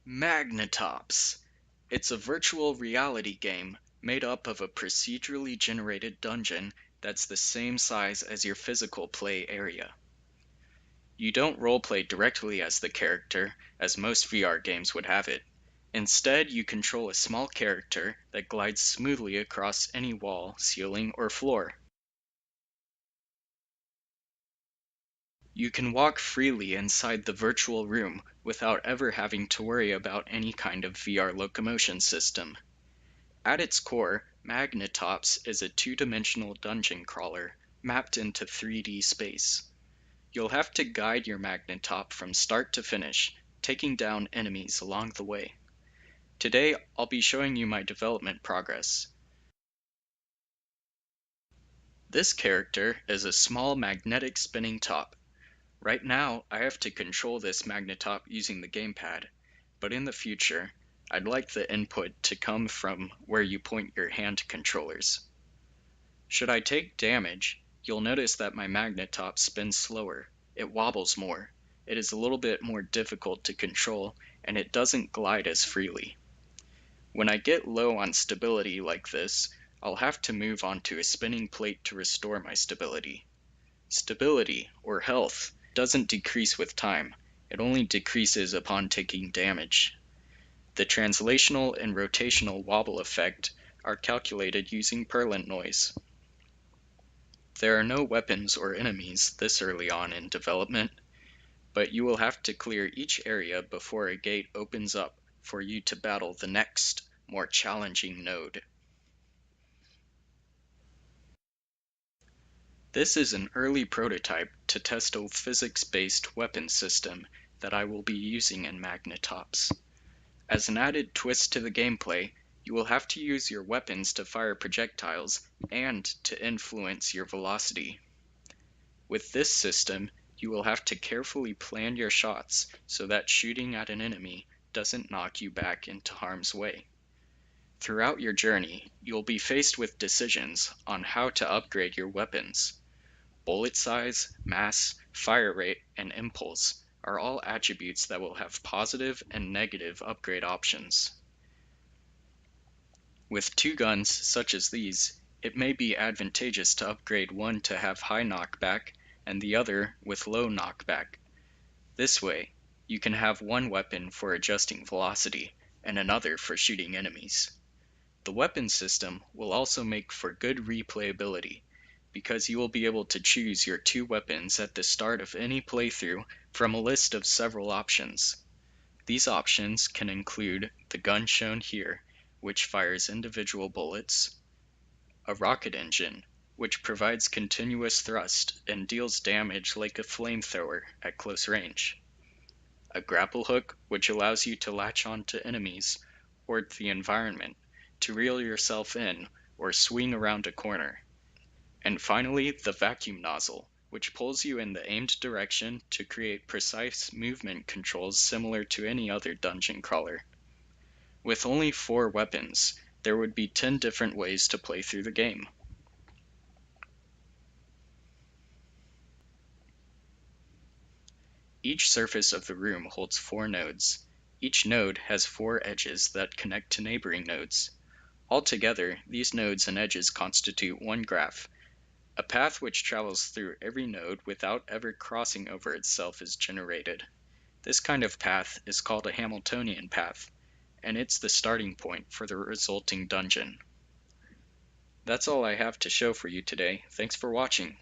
Magnetops. It's a virtual reality game made up of a procedurally generated dungeon that's the same size as your physical play area. You don't roleplay directly as the character, as most VR games would have it. Instead, you control a small character that glides smoothly across any wall, ceiling, or floor. You can walk freely inside the virtual room without ever having to worry about any kind of VR locomotion system. At its core, Magnetops is a two-dimensional dungeon crawler mapped into 3D space. You'll have to guide your Magnetop from start to finish, taking down enemies along the way. Today, I'll be showing you my development progress. This character is a small magnetic spinning top. Right now, I have to control this Magnetop using the gamepad, but in the future, I'd like the input to come from where you point your hand controllers. Should I take damage, you'll notice that my Magnetop spins slower, it wobbles more, it is a little bit more difficult to control, and it doesn't glide as freely. When I get low on stability like this, I'll have to move onto a spinning plate to restore my stability. Stability, or health, doesn't decrease with time, it only decreases upon taking damage. The translational and rotational wobble effect are calculated using Perlin noise. There are no weapons or enemies this early on in development, but you will have to clear each area before a gate opens up for you to battle the next, more challenging node. This is an early prototype to test a physics-based weapon system that I will be using in Magnetops. As an added twist to the gameplay, you will have to use your weapons to fire projectiles and to influence your velocity. With this system, you will have to carefully plan your shots so that shooting at an enemy doesn't knock you back into harm's way. Throughout your journey, you'll be faced with decisions on how to upgrade your weapons. Bullet size, mass, fire rate, and impulse are all attributes that will have positive and negative upgrade options. With two guns such as these, it may be advantageous to upgrade one to have high knockback and the other with low knockback. This way, you can have one weapon for adjusting velocity and another for shooting enemies. The weapon system will also make for good replayability, because you will be able to choose your two weapons at the start of any playthrough from a list of several options. These options can include the gun shown here, which fires individual bullets, a rocket engine, which provides continuous thrust and deals damage like a flamethrower at close range, a grapple hook, which allows you to latch onto enemies or the environment to reel yourself in or swing around a corner. And finally, the vacuum nozzle, which pulls you in the aimed direction to create precise movement controls similar to any other dungeon crawler. With only 4 weapons, there would be 10 different ways to play through the game. Each surface of the room holds 4 nodes. Each node has 4 edges that connect to neighboring nodes. Altogether, these nodes and edges constitute one graph. A path which travels through every node without ever crossing over itself is generated. This kind of path is called a Hamiltonian path, and it's the starting point for the resulting dungeon. That's all I have to show for you today. Thanks for watching.